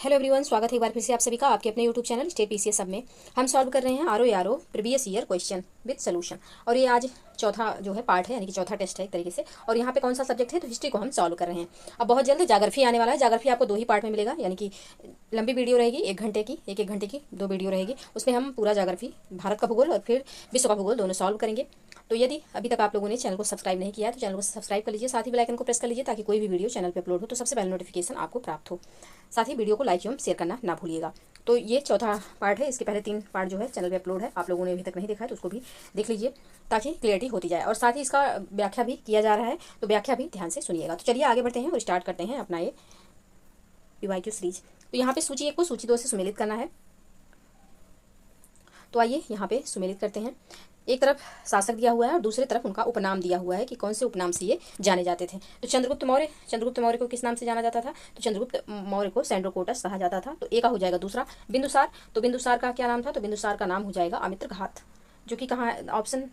Hello everyone, स्वागत है एक बार फिर से आप सभी का आपके अपने यूट्यूब चैनल स्टेट पीसीएस सब में। हम सॉल्व कर रहे हैं RO previous year question with solution. और ये आज चौथा जो है पार्ट है, यानी कि चौथा टेस्ट है एक तरीके से। और यहाँ पे कौन सा सब्जेक्ट है, तो हिस्ट्री को हम सॉल्व कर रहे हैं। अब बहुत जल्द जाग्राफी आने वाला है। जाग्राफी आपको 2 ही पार्ट में मिलेगा, यानी कि लंबी वीडियो रहेगी 1 घंटे की, एक घंटे की 2 वीडियो रहेगी। उसमें हम पूरा जाग्राफी, भारत का भूगोल और फिर विश्व का भूगोल दोनों सॉल्व करेंगे। तो यदि अभी तक आप लोगों ने चैनल को सब्सक्राइब नहीं किया है तो चैनल को सब्सक्राइब कर लीजिए, साथ ही बेल आइकन को प्रेस कर लीजिए ताकि कोई भी वीडियो चैनल पे अपलोड हो तो सबसे पहले नोटिफिकेशन आपको प्राप्त हो। साथ ही वीडियो को लाइक एवं शेयर करना ना भूलिएगा। तो ये चौथा पार्ट है। इसके पहले 3 पार्ट जो है चैनल पे अपलोड है, आप लोगों ने अभी तक नहीं देखा है तो उसको भी देख लीजिए ताकि क्लियरिटी होती जाए। और साथ ही इसका व्याख्या भी किया जा रहा है, तो व्याख्या भी ध्यान से सुनिएगा। तो चलिए आगे बढ़ते हैं और स्टार्ट करते हैं अपना ये पीवाईक्यू सीरीज। तो यहाँ पे सूची 1 को सूची 2 से सुमेलित करना है। तो आइए यहाँ पे सुमेलित करते हैं। एक तरफ शासक दिया हुआ है और दूसरी तरफ उनका उपनाम दिया हुआ है कि कौन से उपनाम से ये जाने जाते थे। तो चंद्रगुप्त मौर्य को किस नाम से जाना जाता था, तो चंद्रगुप्त मौर्य को सेंड्रोकोटस कहा जाता था। तो ए का हो जाएगा दूसरा बिंदुसार। तो बिंदुसार का क्या नाम था, तो बिंदुसार का नाम हो जाएगा अमित्रघात, जो कि कहाँ ऑप्शन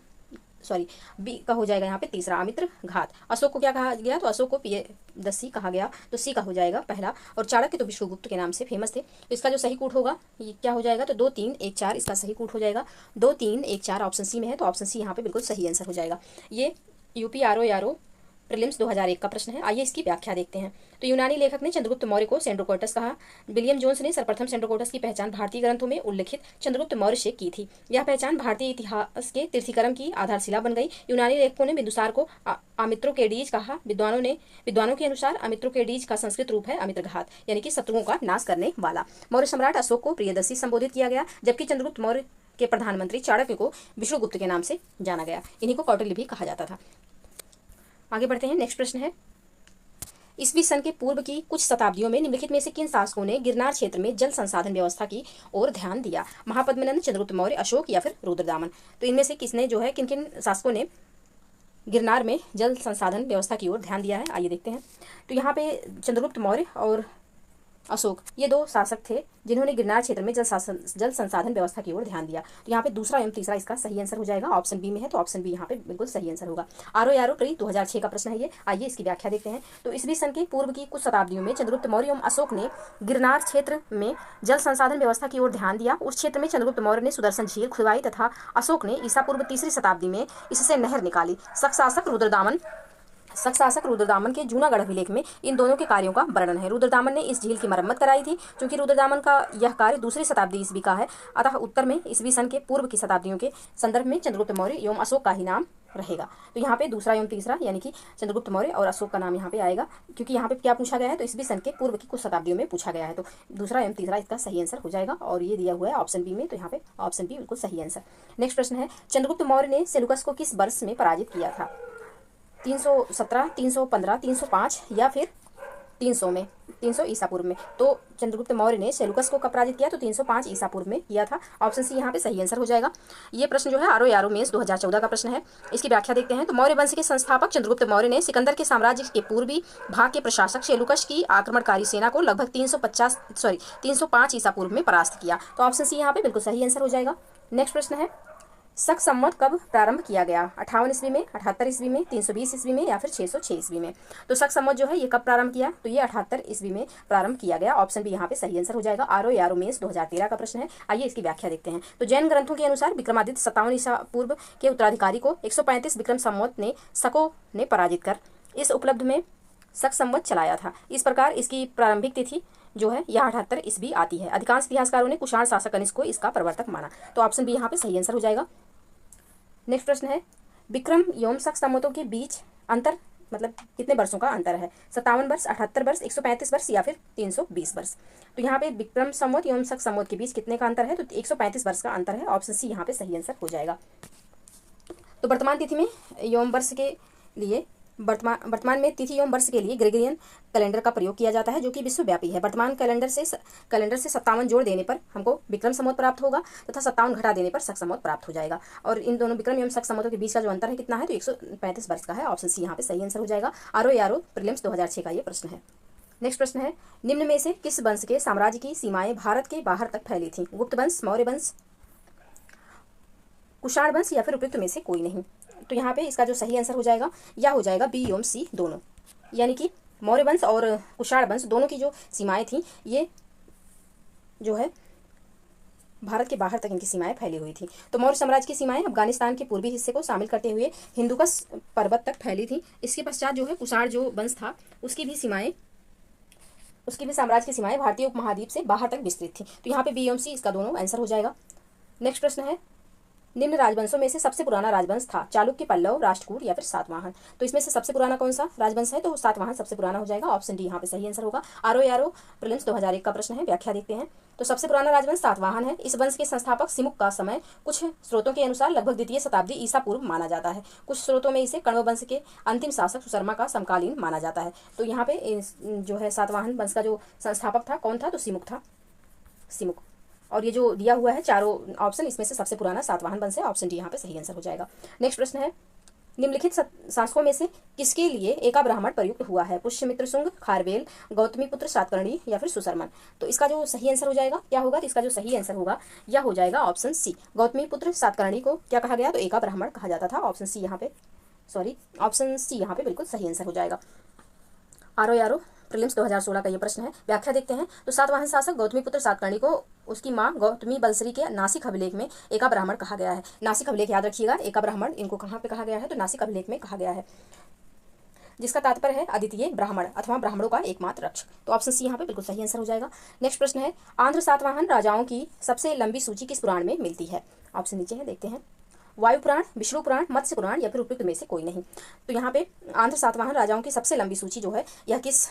बी का हो जाएगा यहाँ पे तीसरा अमित्र घात। अशोक को क्या कहा गया, तो अशोक को पियदस्सी कहा गया, तो सी का हो जाएगा पहला। और चाणक्य तो विष्णुगुप्त के नाम से फेमस थे। तो इसका जो सही कूट होगा ये क्या हो जाएगा, तो 2 3 1 4 इसका सही कूट हो जाएगा। 2 3 1 4 ऑप्शन सी में है, तो ऑप्शन सी यहाँ पे बिल्कुल सही आंसर हो जाएगा। ये यूपी आरओ प्रीलिम्स 2001 का प्रश्न है। आइए इसकी व्याख्या देखते हैं। तो यूनानी लेखक ने चंद्रगुप्त मौर्य को सेंड्रोकोटस कहा। विलियम जोन्स ने सर्वप्रथम सेंड्रोकोटस की पहचान भारतीय ग्रंथों में उल्लिखित चंद्रगुप्त मौर्य से की थी। यह पहचान भारतीय इतिहास के तीर्थीकरण की आधारशिला बन गई। यूनानी लेखकों ने बिंदुसार को अमित्रोकेडीज कहा। विद्वानों के अनुसार अमित्रोकेडीज का संस्कृत रूप है अमित्रघात, यानी कि शत्रुओं का नाश करने वाला। मौर्य सम्राट अशोक को प्रियदर्शी संबोधित किया गया, जबकि चंद्रगुप्त मौर्य के प्रधानमंत्री चाणक्य को विष्णुगुप्त के नाम से जाना गया। इन्हीं को कौटिल्य भी कहा जाता था। आगे बढ़ते हैं। नेक्स्ट प्रश्न है, ईस्वी सन के पूर्व की कुछ शताब्दियों में निम्नलिखित में से किन शासकों ने गिरनार क्षेत्र में जल संसाधन व्यवस्था की ओर ध्यान दिया। महापद्मनंद, चंद्रगुप्त मौर्य, अशोक या फिर रुद्रदामन। तो इनमें से किसने जो है, किन किन शासकों ने गिरनार में जल संसाधन व्यवस्था की ओर ध्यान दिया है, आइए देखते हैं। तो यहाँ पे चंद्रगुप्त मौर्य और अशोक ये 2 शासक थे जिन्होंने गिरनार क्षेत्र में जल संसाधन व्यवस्था की ओर ध्यान दिया। तो यहाँ पे दूसरा एवं तीसरा इसका सही आंसर हो जाएगा। ऑप्शन बी में है, तो ऑप्शन बी यहाँ पे बिल्कुल सही आंसर होगा। आरओ प्री 2006 का प्रश्न है ये। आइए इसकी व्याख्या देखते हैं। तो ईस्वी सन के पूर्व की कुछ शताब्दियों में चंद्रगुप्त मौर्य एवं अशोक ने गिरनार क्षेत्र में जल संसाधन व्यवस्था की ओर ध्यान दिया। उस क्षेत्र में चंद्रगुप्त मौर्य ने सुदर्शन झील खुदवाई तथा अशोक ने ईसा पूर्व 3री शताब्दी में इससे नहर निकाली। शासक रुद्रदामन के जूनागढ़ अभिलेख में इन दोनों के कार्यों का वर्णन है। रुद्रदामन ने इस झील की मरम्मत कराई थी। क्योंकि रुद्रदामन का यह कार्य 2री शताब्दी ईस्वी का है, अतः उत्तर में ईस्वी सन के पूर्व की शताब्दियों के संदर्भ में चंद्रगुप्त मौर्य एवं अशोक का ही नाम रहेगा। तो यहाँ पे दूसरा एवं तीसरा यानी कि चंद्रगुप्त मौर्य और अशोक का नाम यहाँ पे आएगा, क्योंकि यहाँ पे क्या पूछा गया है, तो ईस्वी सन के पूर्व की कुछ शताब्दियों में पूछा गया है। तो दूसरा एवं तीसरा इसका सही आंसर हो जाएगा। और ये दिया हुआ है ऑप्शन बी में, तो यहाँ पे ऑप्शन बी बिल्कुल सही आंसर। नेक्स्ट प्रश्न है, चंद्रगुप्त मौर्य ने सेलुकस को किस वर्ष में पराजित किया था। 317, 315, 305 या फिर 300 में, 300 ईसा पूर्व में। तो चंद्रगुप्त मौर्य ने सेलुकस को कब पराजित किया, तो 305 ईसा पूर्व में किया था। ऑप्शन सी यहाँ पे सही आंसर हो जाएगा। ये प्रश्न जो है आरओ मेंस 2014 का प्रश्न है। इसकी व्याख्या देखते हैं। तो मौर्य वंश के संस्थापक चंद्रगुप्त मौर्य ने सिकंदर के साम्राज्य के पूर्वी भाग के प्रशासक सेलुकस की आक्रमणकारी सेना को लगभग 305 ईसा पूर्व में परास्त किया। तो ऑप्शन सी यहाँ पे बिल्कुल सही आंसर हो जाएगा। नेक्स्ट प्रश्न है, शक संवत कब प्रारंभ किया गया। 58 ईस्वी में, 78 ईस्वी में, 320 ईस्वी में या फिर 606 ईस्वी में। तो शक संवत जो है ये कब प्रारंभ किया, तो ये 78 ईस्वी में प्रारंभ किया गया। ऑप्शन बी यहाँ पे सही आंसर हो जाएगा। आरओ मेंस 2013 का प्रश्न है। आइए इसकी व्याख्या देखते हैं। तो जैन ग्रंथों के अनुसार विक्रमादित्य 57 ईसा पूर्व के उत्तराधिकारी को 135 विक्रम संवत ने शकों ने पराजित कर इस उपलब्ध में शक संवत चलाया था। इस प्रकार इसकी प्रारंभिक तिथि जो है यह 78 ईस्वी आती है। अधिकांश इतिहासकारों ने कुषाण शासक कनिष्क को इसका प्रवर्तक माना। तो ऑप्शन बी यहाँ पे सही आंसर हो जाएगा। नेक्स्ट प्रश्न है, विक्रम एवं शक संवतों के बीच अंतर मतलब कितने वर्षों का अंतर है। 57 वर्ष, 78 वर्ष, 135 वर्ष या फिर 320 वर्ष। तो यहाँ पे विक्रम संवत एवं शक संवत के बीच कितने का अंतर है, तो 135 वर्ष का अंतर है। ऑप्शन सी यहाँ पे सही आंसर हो जाएगा। तो वर्तमान तिथि में एवं वर्ष के लिए वर्तमान में तिथि एवं वर्ष के लिए ग्रेगोरियन कैलेंडर का प्रयोग किया जाता है, जो कि विश्वव्यापी है। वर्तमान कैलेंडर से 57 जोड़ देने पर हमको विक्रम संवत प्राप्त होगा तथा 57 घटा देने पर शक संवत प्राप्त हो जाएगा। और इन दोनों विक्रम एवं शक संवतों के बीच का जो अंतर है कितना है, तो 135 वर्ष का है। ऑप्शन सी यहाँ पे सही आंसर हो जाएगा। आरओ प्रीलिम्स 2006 का ये प्रश्न है। नेक्स्ट प्रश्न है, निम्न में से किस वंश के साम्राज्य की सीमाएं भारत के बाहर तक फैली थी। गुप्त वंश, मौर्य वंश, कुषाण वंश या फिर उपयुक्त में से कोई नहीं। तो यहाँ पे इसका जो सही आंसर हो जाएगा या हो जाएगा बी एवं सी दोनों, यानी कि मौर्य वंश और कुषाण वंश दोनों की जो सीमाएं थी ये जो है भारत के बाहर तक इनकी सीमाएं फैली हुई थी। तो मौर्य साम्राज्य की सीमाएं अफगानिस्तान के पूर्वी हिस्से को शामिल करते हुए हिंदुकुश पर्वत तक फैली थी। इसके पश्चात जो है कुषाण जो वंश था उसकी भी साम्राज्य की सीमाएं भारतीय उपमहाद्वीप से बाहर तक विस्तृत थी। तो यहाँ पे बी एवं सी इसका दोनों आंसर हो जाएगा। नेक्स्ट प्रश्न है, निम्न राजवंशों में से सबसे पुराना राजवंश था चालुक्य, पल्लव, राष्ट्रकूट या फिर सातवाहन। तो इसमें से सबसे पुराना कौन सा राजवंश है, तो सातवाहन सबसे पुराना हो जाएगा। ऑप्शन डी यहाँ पे सही आंसर होगा। आरओ प्रीलिम्स 2001 का प्रश्न है, व्याख्या देखते हैं। तो सबसे पुराना राजवंश सातवाहन है। इस वंश के संस्थापक सिमुक का समय कुछ स्रोतों के अनुसार लगभग द्वितीय शताब्दी ईसा पूर्व माना जाता है। कुछ स्रोतों में इसे कण्व वंश के अंतिम शासक सुशर्मा का समकालीन माना जाता है। तो यहाँ पे जो है सातवाहन वंश का जो संस्थापक था कौन था, तो सिमुक था, सिमुक। और ये जो दिया हुआ है चारों ऑप्शन, इसमें से सबसे पुराना सातवाहन वंश है। ऑप्शन डी यहाँ पे सही आंसर हो जाएगा। नेक्स्ट प्रश्न है, निम्नलिखित शासकों में से किसके लिए एका ब्राह्मण प्रयुक्त हुआ है, पुष्यमित्र शुंग, खारवेल, गौतमीपुत्र सातकर्णी या फिर सुशर्मन। तो इसका जो सही आंसर हो जाएगा क्या होगा, तो इसका जो सही आंसर होगा यह हो जाएगा ऑप्शन सी। गौतमीपुत्र सातकर्णी को क्या कहा गया, तो एका ब्राह्मण कहा जाता था। ऑप्शन सी यहाँ पे बिल्कुल सही आंसर हो जाएगा। आरओ प्रीलिम्स 2016 का ये प्रश्न है, व्याख्या देखते हैं। तो सातवाहन शासक गौतमीपुत्र सातकर्णी को उसकी मां गौतमी बलसरी के नासिक अभिलेख में एका ब्राह्मण कहा गया है। नासिक अभिलेख याद रखिएगा, एका ब्राह्मण इनको कहाँ पे कहा गया है, तो नासिक अभिलेख में कहा गया है, जिसका तात्पर्य है अद्वितीय ब्राह्मण अथवा ब्राह्मणों का एकमात्र रक्षक। तो ऑप्शन सी यहाँ पे बिल्कुल सही आंसर हो जाएगा। नेक्स्ट प्रश्न है, आंध्र सातवाहन राजाओं की सबसे लंबी सूची किस पुराण में मिलती है। ऑप्शन नीचे है, देखते हैं। वायु पुराण, विष्णु पुराण, मत्स्य पुराण या फिर उपयुक्त में से कोई नहीं। तो यहाँ पे आंध्र सातवाहन राजाओं की सबसे लंबी सूची जो है यह किस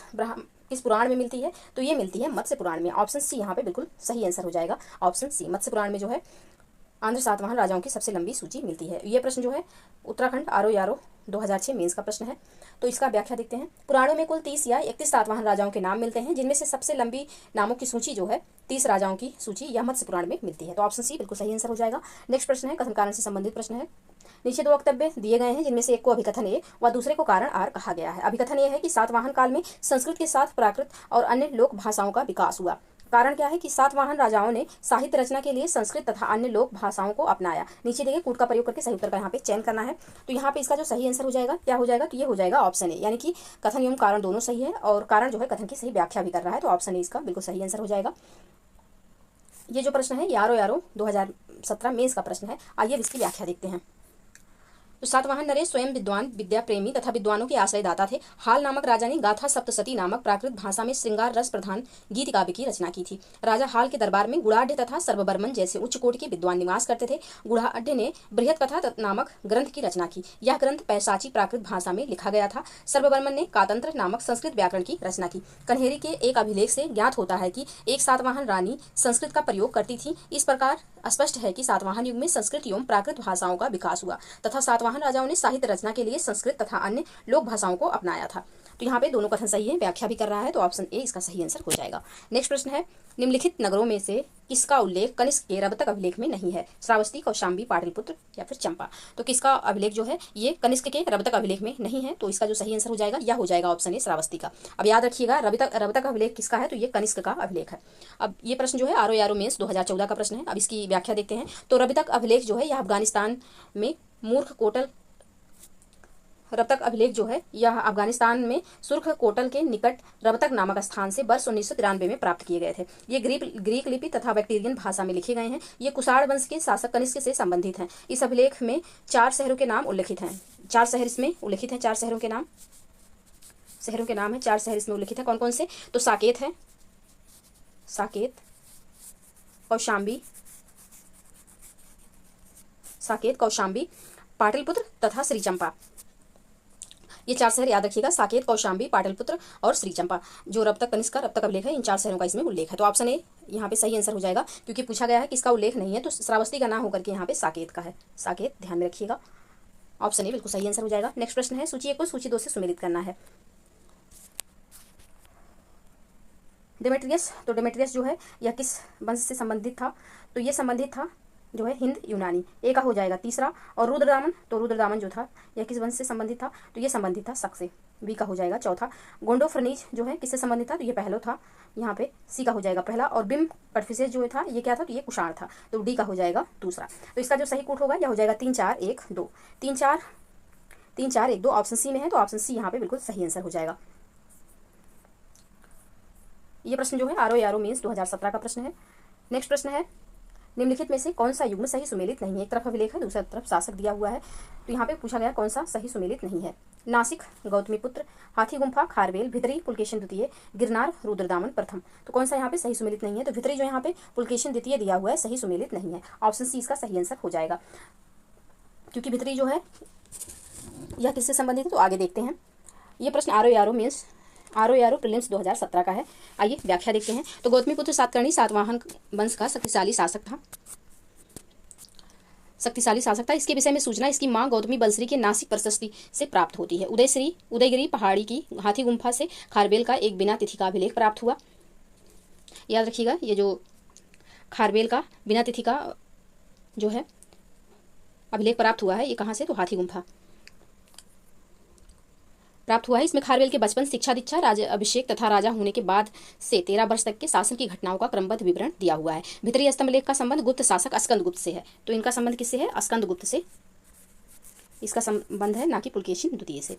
पुराण में मिलती है, तो ये मिलती है मत्स्य पुराण में। ऑप्शन सी यहाँ पे बिल्कुल सही आंसर हो जाएगा। ऑप्शन सी, मत्स्य पुराण में जो है आंध्र सातवाहन राजाओं की सबसे लंबी सूची मिलती है। ये प्रश्न जो है उत्तराखंड आरओ 2006 मेंस का प्रश्न है। तो इसका व्याख्या देखते हैं। पुराणों में कुल 30 या 31 सातवाहन राजाओं के नाम मिलते हैं, जिनमें से सबसे लंबी नामों की सूची जो है 30 राजाओं की सूची यह मत्स्य पुराण में मिलती है। तो ऑप्शन सी बिल्कुल सही आंसर हो जाएगा। नेक्स्ट प्रश्न है, कथन कारण से संबंधित प्रश्न है। नीचे 2 वक्तव्य दिए गए हैं, जिनमें से एक को अभिकथन ए व दूसरे को कारण आर कहा गया है। अभिकथन ये है कि सातवाहन काल में संस्कृत के साथ प्राकृत और अन्य लोक भाषाओं का विकास हुआ। कारण क्या है कि सातवाहन राजाओं ने साहित्य रचना के लिए संस्कृत तथा अन्य लोक भाषाओं को अपनाया। नीचे देखिए कूट का प्रयोग करके सही उत्तर का यहाँ पे चयन करना है। तो यहाँ पे इसका जो सही आंसर हो जाएगा क्या हो जाएगा, तो ये हो जाएगा ऑप्शन ए, यानी कि कथन एवं कारण दोनों सही है और कारण जो है कथन की सही व्याख्या भी कर रहा है। तो ऑप्शन ए इसका बिल्कुल सही आंसर हो जाएगा। ये जो प्रश्न है यारो 2017 मेंस का प्रश्न है। आइए इसकी व्याख्या देखते हैं। तो सातवाहन नरेश स्वयं विद्वान, विद्या प्रेमी तथा विद्वानों के आश्रयदाता थे। हाल नामक राजा ने गाथा सप्तशती नामक प्राकृत भाषा में श्रृंगार रस प्रधान गीत काव्य की रचना की थी। राजा हाल के दरबार में गुणाढ़ तथा सर्वबर्मन जैसे उच्च कोटि के विद्वान निवास करते थे। गुणाढ़ ने बृहत कथा नामक ग्रंथ की रचना की। यह ग्रंथ पैशाची प्राकृत भाषा में लिखा गया था। सर्वबर्मन ने कातंत्र नामक संस्कृत व्याकरण की रचना की। कन्हेरी के एक अभिलेख से ज्ञात होता है कि एक सातवाहन रानी संस्कृत का प्रयोग करती थी। इस प्रकार स्पष्ट है कि सातवाहन युग में संस्कृत एवं प्राकृत भाषाओं का विकास हुआ तथा सातवाहन राजाओं ने साहित्य रचना के लिए संस्कृत तथा अन्य लोक भाषाओं को अपनाया था। तो यहाँ पे दोनों कथन सही है, व्याख्या भी कर रहा है। तो ऑप्शन ए इसका सही आंसर हो जाएगा। नेक्स्ट प्रश्न है, निम्नलिखित नगरों में से किसका उल्लेख कनिष्क के रबतक अभिलेख में नहीं है। श्रावस्ती, कौशाम्बी, पाटलिपुत्र या फिर चंपा। तो किसका अभिलेख जो है ये कनिष्क के रबतक अभिलेख में नहीं है। तो इसका जो सही आंसर हो जाएगा यह हो जाएगा ऑप्शन ए, श्रावस्ती का। अब याद रखिएगा रबतक अभिलेख किसका है, तो ये कनिष्क का अभिलेख है। अब ये प्रश्न जो है आरओ मेंस 2014 का प्रश्न है। अब इसकी व्याख्या देखते हैं। तो रबतक अभिलेख जो है यह अफगानिस्तान में मूर्ख कोटल रबतक अभिलेख जो है यह अफगानिस्तान में सुर्ख कोटल के निकट रबतक नामक स्थान से वर्ष 1993 में प्राप्त किए गए थे। ये ग्रीक लिपि तथा बैक्टीरियन भाषा में लिखे गए हैं। ये कुषाण वंश के शासक कनिष्क से संबंधित हैं। इस अभिलेख में 4 शहरों के नाम उल्लिखित हैं। 4 शहर इसमें उल्लिखित हैं। 4 शहरों के नाम है। 4 शहर इसमें उल्लिखित है। कौन कौन से, तो साकेत है, साकेत, कौशाम्बी, पाटलिपुत्र तथा श्रीचंपा। ये 4 शहर याद रखिएगा, साकेत, कौशाम्बी, पाटलिपुत्र और श्रीचंपा। जो रबतक कनिष्क का रबतक अभिलेख है इन 4 शहरों का इसमें उल्लेख है। तो ऑप्शन ए यहाँ पे सही आंसर हो जाएगा, क्योंकि पूछा गया है कि इसका उल्लेख नहीं है। तो श्रावस्ती का ना होकर के यहाँ पे साकेत का है। साकेत ध्यान में रखिएगा। ऑप्शन ए बिल्कुल सही आंसर हो जाएगा। नेक्स्ट प्रश्न है, सूची 1 को सूची 2 से सुमेलित करना है। डेमेट्रियस, तो डेमेट्रियस जो है यह किस वंश से संबंधित था, तो ये संबंधित था जो है हिंद यूनानी। ए का हो जाएगा तीसरा। और रुद्रदामन, तो रुद्रदामन जो था यह किस वंश से संबंधित था, तो ये संबंधित था शक से। बी का हो जाएगा चौथा। गोंडोफर्नीज जो है किससे संबंधित था, तो ये पहलो था। यहाँ पे सी का हो जाएगा पहला। और बिम कटफिसेस जो था ये क्या था, तो ये कुषाण था। तो डी का हो जाएगा दूसरा। तो इसका जो सही कूट होगा यह हो जाएगा 3 4 1 2। 3 4 1 2 ऑप्शन सी में है। तो ऑप्शन सी यहाँ पे बिल्कुल सही आंसर हो जाएगा। ये प्रश्न जो है RO मेंस 2017 का प्रश्न है। नेक्स्ट प्रश्न है, निम्नलिखित में से कौन सा युग्म सही सुमेलित नहीं है। एक तरफ अभिलेख है, दूसरी तरफ शासक दिया हुआ है। तो यहाँ पे पूछा गया कौन सा सही सुमेलित नहीं है। नासिक गौतमीपुत्र, हाथी गुम्फा खारवेल, भितरी पुलकेशिन द्वितीय, गिरनार रुद्रदामन प्रथम। तो कौन सा यहाँ पे सही सुमेलित नहीं है। तो भितरी जो यहाँ पे पुलकेशिन द्वितीय दिया हुआ है सही सुमेलित नहीं है। ऑप्शन सी इसका सही आंसर हो जाएगा, क्योंकि भितरी जो है यह किससे संबंधित है तो आगे देखते हैं। ये प्रश्न RO प्रीलिम्स 2017 का है। आइए व्याख्या देखते हैं। तो गौतमीपुत्र सातकर्णी सातवाहन वंश का शक्तिशाली शासक था। इसके विषय में सूचना इसकी मां गौतमी बंसरी के नासिक प्रशस्ति से प्राप्त होती है। उदयगिरी पहाड़ी की हाथी गुम्फा से खारवेल का एक बिना तिथि का अभिलेख प्राप्त हुआ। याद रखिएगा, ये जो खारवेल का बिना तिथि का जो है अभिलेख प्राप्त हुआ है, ये कहाँ से, तो हाथी गुम्फा प्राप्त हुआ है। इसमें खारवेल के बचपन, शिक्षा दीक्षा, राजा अभिषेक तथा राजा होने के बाद से 13 वर्ष तक के शासन की घटनाओं का क्रमबद्ध विवरण दिया हुआ है। भितरी स्तंभलेख का संबंध गुप्त शासक स्कंदगुप्त से है। तो इनका संबंध किससे है, स्कंदगुप्त से इसका संबंध है, ना कि पुलकेशिन द्वितीय से।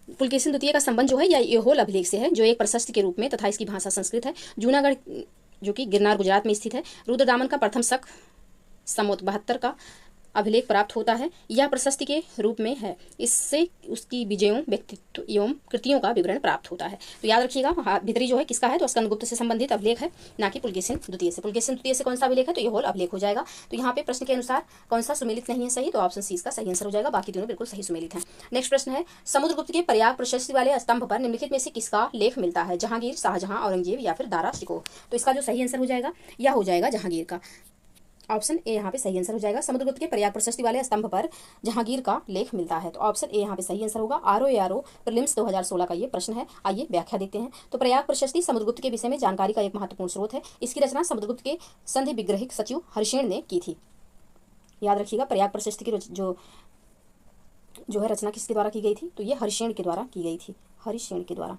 पुलकेशिन द्वितीय का संबंध जो है यह ऐहोल अभिलेख से है, जो एक प्रशस्ति के रूप में तथा इसकी भाषा संस्कृत है। जूनागढ़ जो कि गिरनार गुजरात में स्थित है। रुद्रदामन का प्रथम शक सम्वत 72 का अभिलेख प्राप्त होता है। यह प्रशस्ति के रूप में है। इससे उसकी विजयों, व्यक्तित्व एवं कृतियों का विवरण प्राप्त होता है। तो याद रखिएगा, भितरी जो है किसका है, तो स्कंदगुप्त से संबंधित अभिलेख है, ना कि पुलकेशिन द्वितीय से। पुलकेशिन द्वितीय से कौन सा अभिलेख है, तो ऐहोल अभिलेख हो जाएगा। तो यहाँ पे प्रश्न के अनुसार कौन सा सुमेलित नहीं है सही, तो ऑप्शन सी इसका सही आंसर हो जाएगा। बाकी तीनों बिल्कुल सही सुमेलित हैं। नेक्स्ट प्रश्न है, समुद्रगुप्त के प्रयाग प्रशस्ति वाले स्तंभ पर निम्नलिखित में से किसका लेख मिलता है। जहांगीर, शाहजहां, औरंगजेब या फिर दारा शिकोह। तो इसका जो सही आंसर हो जाएगा यह हो जाएगा जहांगीर का। ऑप्शन ए यहाँ पे सही आंसर हो जाएगा। समुद्रगुप्त के प्रयाग प्रशस्ति वाले स्तंभ पर जहांगीर का लेख मिलता है। तो ऑप्शन ए यहाँ पे सही आंसर होगा। RO प्रीलिम्स 2016 का ये प्रश्न है। आइए व्याख्या देखते हैं। तो प्रयाग प्रशस्ति समुद्रगुप्त के विषय में जानकारी का एक महत्वपूर्ण स्रोत है। इसकी रचना समुद्रगुप्त के संधि विग्रहिक सचिव हरिशेन ने की थी। याद रखिएगा, प्रयाग प्रशस्ति की जो है रचना किसके द्वारा की गई थी, तो ये हरिशेन के द्वारा की गई थी, हरिशेन के द्वारा।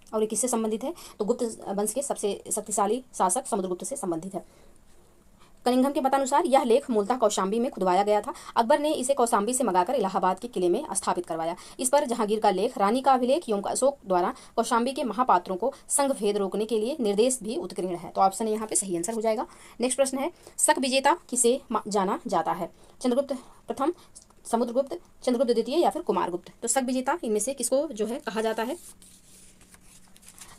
और ये किससे संबंधित है, तो गुप्त वंश के सबसे शक्तिशाली शासक समुद्रगुप्त से संबंधित है। कनिंघम के मतानुसार यह लेख मूलतः कौशाम्बी में खुदवाया गया था। अकबर ने इसे कौशाम्बी से मंगाकर इलाहाबाद के किले में स्थापित करवाया। इस पर जहांगीर का लेख, रानी का अभिलेख एवं अशोक द्वारा कौशाम्बी के महापात्रों को संघ भेद रोकने के लिए निर्देश भी उत्कीर्ण है। तो ऑप्शन यहाँ पे सही आंसर हो जाएगा। नेक्स्ट प्रश्न है, शक विजेता किसे जाना जाता है। चंद्रगुप्त प्रथम, समुद्रगुप्त, चंद्रगुप्त द्वितीय या फिर कुमारगुप्त। तो शक विजेता इनमें से किसको जो है कहा जाता है,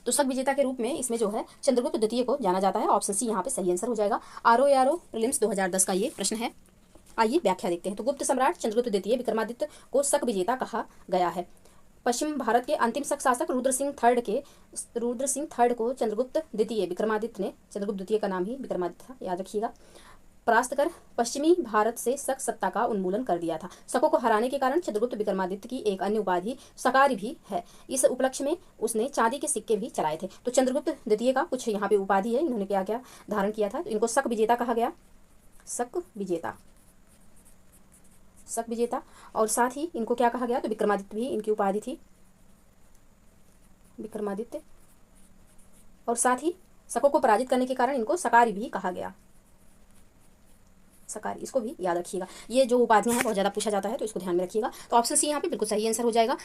तो शक विजेता के रूप में इसमें जो है चंद्रगुप्त द्वितीय को जाना जाता है। ऑप्शन सी यहाँ पे सही आंसर हो जाएगा। RO प्रीलिम्स 2010 का ये प्रश्न है। आइए व्याख्या देखते हैं। तो गुप्त सम्राट चंद्रगुप्त द्वितीय विक्रमादित्य को शक विजेता कहा गया है। पश्चिम भारत के अंतिम शक शासक रुद्र सिंह थर्ड को चंद्रगुप्त द्वितीय, विक्रमादित्य ने, चंद्रगुप्त द्वितीय का नाम ही विक्रमादित्य था, याद रखिएगा, परास्त कर पश्चिमी भारत से शक सत्ता का उन्मूलन कर दिया था। शकों को हराने के कारण चंद्रगुप्त विक्रमादित्य की एक अन्य उपाधि शकारी भी है। इस उपलक्ष्य में उसने चांदी के सिक्के भी चलाए थे। तो चंद्रगुप्त द्वितीय का कुछ यहाँ पे उपाधि है, इन्होंने क्या क्या धारण किया था। तो इनको शक विजेता कहा गया, शक विजेता। और साथ ही इनको क्या कहा गया, तो विक्रमादित्य भी इनकी उपाधि थी, विक्रमादित्य। और साथ ही शकों को पराजित करने के कारण इनको शकारी भी कहा गया, शकारी। इसको भी याद रखिएगा। ये जो उपाधियां हैं बहुत ज्यादा पूछा जाता है, तो इसको ध्यान में रखिएगा। तो ऑप्शन सी यहाँ पे बिल्कुल सही आंसर हो जाएगा।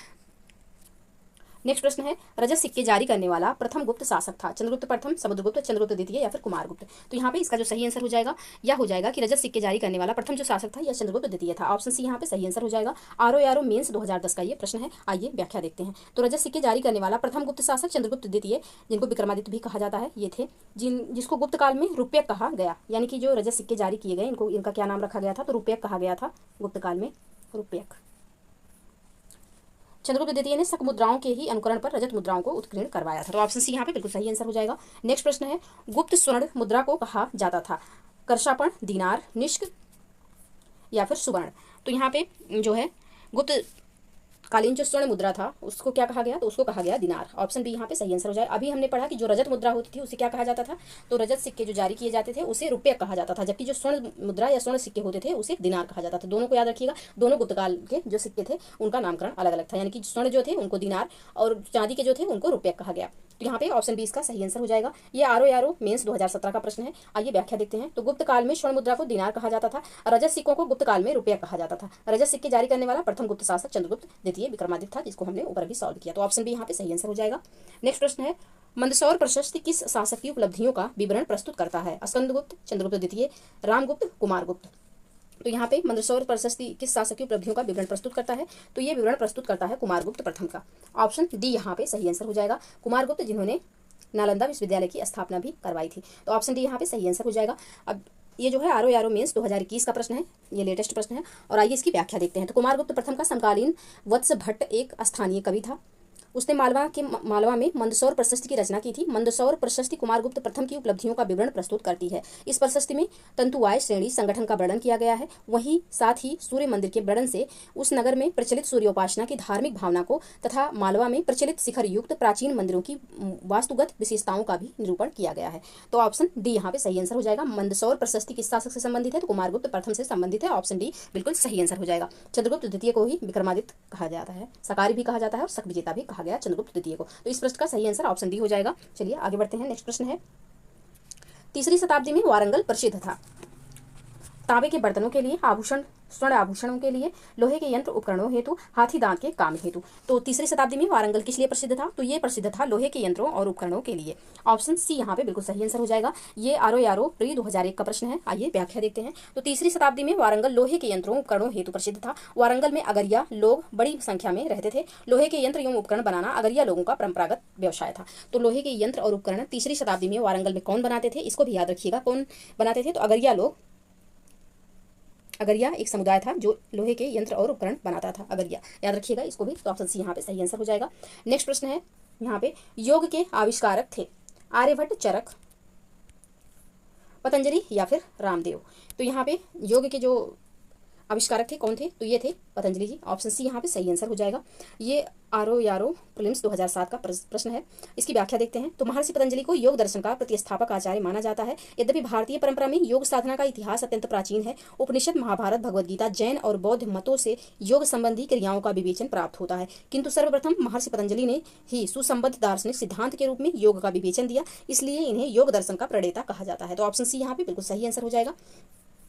नेक्स्ट प्रश्न है, रजत सिक्के जारी करने वाला प्रथम गुप्त शासक था। चंद्रगुप्त प्रथम, समुद्रगुप्त, चंद्रगुप्त द्वितीय या फिर कुमारगुप्त। तो यहाँ पे इसका जो सही आंसर हो जाएगा यह हो जाएगा कि रजत सिक्के जारी करने वाला प्रथम जो शासक था यह चंद्रगुप्त द्वितीय था। ऑप्शन सी यहाँ पे सही आंसर हो जाएगा। RO मेंस 2010 का ये प्रश्न है। आइए व्याख्या देखते हैं। तो रजत सिक्के जारी करने वाला प्रथम गुप्त शासक चंद्रगुप्त द्वितीय, जिनको विक्रमादित्य भी कहा जाता है, ये थे, जिसको गुप्त काल में रुपयक कहा गया। यानी कि जो रजत सिक्के जारी किए गए इनका क्या नाम रखा गया था, तो रुपयक कहा गया था गुप्त काल में, रुपयक। चंद्रगुप्त द्वितीय ने शक मुद्राओं के ही अनुकरण पर रजत मुद्राओं को उत्कीर्ण करवाया था। तो ऑप्शन सी यहाँ पे बिल्कुल सही आंसर हो जाएगा। नेक्स्ट प्रश्न है, गुप्त स्वर्ण मुद्रा को कहा जाता था करशापण, दीनार, निष्क या फिर सुवर्ण। तो यहाँ पे जो है गुप्त कालीन जो स्वर्ण मुद्रा था उसको क्या कहा गया, तो उसको कहा गया दिनार। ऑप्शन बी यहाँ पे सही आंसर हो जाए। अभी हमने पढ़ा कि जो रजत मुद्रा होती थी उसे क्या कहा जाता था, तो रजत सिक्के जो जारी किए जाते थे उसे रुपये कहा जाता था, जबकि जो स्वर्ण मुद्रा या स्वर्ण सिक्के होते थे उसे दिनार कहा जाता था। दोनों को याद रखिएगा, दोनों गुप्तकाल के जो सिक्के थे उनका नामकरण अलग अलग था, यानी कि स्वर्ण जो थे उनको दिनार और चांदी के जो थे उनको रुपये कहा गया। तो यहाँ पे ऑप्शन बी इसका सही आंसर हो जाएगा। ये आरओ मेंस 2017 का प्रश्न है। आइए व्याख्या देखते हैं। तो गुप्त काल में स्वर्ण मुद्रा को दिनार कहा जाता था। रजत सिक्कों को गुप्त काल में रुपया कहा जाता था। रजत सिक्के जारी करने वाला प्रथम गुप्त शासक चंद्रगुप्त द्वितीय विक्रमादित्य था, जिसको हमने ऊपर भी सॉल्व किया। तो ऑप्शन बी यहाँ पे सही आंसर हो जाएगा। नेक्स्ट प्रश्न है, मंदसौर प्रशस्ति किस शासक की उपलब्धियों का विवरण प्रस्तुत करता है? स्कंदगुप्त, चंद्रगुप्त द्वितीय, रामगुप्त, कुमारगुप्त। तो यहाँ पे मंदसौर प्रशस्ति किस शासक की उपलब्धियों का विवरण प्रस्तुत करता है? तो ये विवरण प्रस्तुत करता है कुमारगुप्त प्रथम का। ऑप्शन डी यहाँ पे सही आंसर हो जाएगा। कुमारगुप्त जिन्होंने नालंदा विश्वविद्यालय की स्थापना भी करवाई थी। तो ऑप्शन डी यहाँ पे सही आंसर हो जाएगा। अब ये जो है आरओ मेंस 2021 का प्रश्न है, ये लेटेस्ट प्रश्न है और आइए इसकी व्याख्या देखते हैं। तो कुमारगुप्त प्रथम का समकालीन वत्स भट्ट एक स्थानीय कवि था। उसने मालवा में मंदसौर प्रशस्ति की रचना की थी। मंदसौर प्रशस्ति कुमारगुप्त प्रथम की उपलब्धियों का विवरण प्रस्तुत करती है। इस प्रशस्ति में तंतुवाय श्रेणी संगठन का वर्णन किया गया है। वहीं साथ ही सूर्य मंदिर के वर्णन से उस नगर में प्रचलित सूर्योपासना की धार्मिक भावना को तथा मालवा में प्रचलित शिखर युक्त प्राचीन मंदिरों की वास्तुगत विशेषताओं का भी निरूपण किया गया है। तो ऑप्शन डी यहाँ पे सही आंसर हो जाएगा। मंदसौर प्रशस्ति किस शासक से संबंधित है? तो कुमारगुप्त प्रथम से संबंधित है। ऑप्शन डी बिल्कुल सही आंसर हो जाएगा। चंद्रगुप्त द्वितीय को ही विक्रमादित्य कहा जाता है, सकारी भी कहा जाता है और शक विजेता भी कहा गया चंद्रगुप्त द्वितीय को। तो इस प्रश्न का सही आंसर ऑप्शन डी हो जाएगा। चलिए आगे बढ़ते हैं। नेक्स्ट प्रश्न है, तीसरी शताब्दी में वारंगल प्रसिद्ध था। तांबे के बर्तनों के लिए, आभूषण, स्वर्ण आभूषणों के लिए, लोहे के यंत्र उपकरणों हेतु, हाथी दांत के काम हेतु। तो तीसरी शताब्दी में वारंगल किस लिए प्रसिद्ध था? तो ये प्रसिद्ध था लोहे के यंत्रों और उपकरणों के लिए। ऑप्शन सी यहाँ पे बिल्कुल सही आंसर हो जाएगा। ये आरओ प्री 2001 का प्रश्न है। आइए व्याख्या देखते हैं। तो तीसरी शताब्दी में वारंगल लोहे के यंत्रों उपकरणों हेतु प्रसिद्ध था। वारंगल में अगरिया लोग बड़ी संख्या में रहते थे। लोहे के यंत्र एवं उपकरण बनाना अगरिया लोगों का परंपरागत व्यवसाय था। तो लोहे के यंत्र और उपकरण तीसरी शताब्दी में वारंगल में कौन बनाते थे? इसको भी याद रखिएगा, कौन बनाते थे? तो अगरिया लोग। अगरिया एक समुदाय था जो लोहे के यंत्र और उपकरण बनाता था। अगरिया याद रखिएगा इसको भी। तो ऑप्शन सी यहाँ पे सही आंसर हो जाएगा। नेक्स्ट प्रश्न है, यहाँ पे योग के आविष्कारक थे आर्यभट्ट, चरक, पतंजलि या फिर रामदेव। तो यहाँ पे योग के जो आविष्कारक थे कौन थे? तो ये थे पतंजलि जी। ऑप्शन सी यहाँ पे सही आंसर हो जाएगा। ये आरओ प्रीलिम्स 2007 का प्रश्न है। इसकी व्याख्या देखते हैं। तो महर्षि पतंजलि को योग दर्शन का प्रतिस्थापक आचार्य माना जाता है। यद्यपि भारतीय परंपरा में योग साधना का इतिहास अत्यंत प्राचीन है। उपनिषद, महाभारत, भगवद गीता, जैन और बौद्ध मतों से योग संबंधी क्रियाओं का विवेचन प्राप्त होता है, किंतु सर्वप्रथम महर्षि पतंजलि ने ही सुसंबद्ध दार्शनिक सिद्धांत के रूप में योग का विवेचन दिया, इसलिए इन्हें योग दर्शन का प्रणेता कहा जाता है। तो ऑप्शन सी यहाँ पे बिल्कुल सही आंसर हो जाएगा।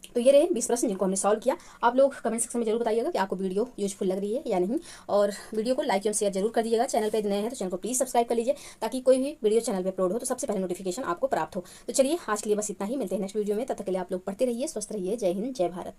तो ये रहे 20 प्रश्न जिनको हमने सॉल्व किया। आप लोग कमेंट सेक्शन में जरूर बताइएगा कि आपको वीडियो यूजफुल लग रही है या नहीं, और वीडियो को लाइक एवं शेयर जरूर कर दीजिएगा। चैनल पे नए हैं तो चैनल को प्लीज सब्सक्राइब कर लीजिए, ताकि कोई भी वीडियो चैनल पे अपलोड हो तो सबसे पहले नोटिफिकेशन आपको प्राप्त हो। तो चलिए आज के लिए बस इतना ही, मिलते हैं नेक्स्ट वीडियो में। तब तक के लिए आप लोग पढ़ते रहिए, स्वस्थ रहिए। जय हिंद, जय भारत।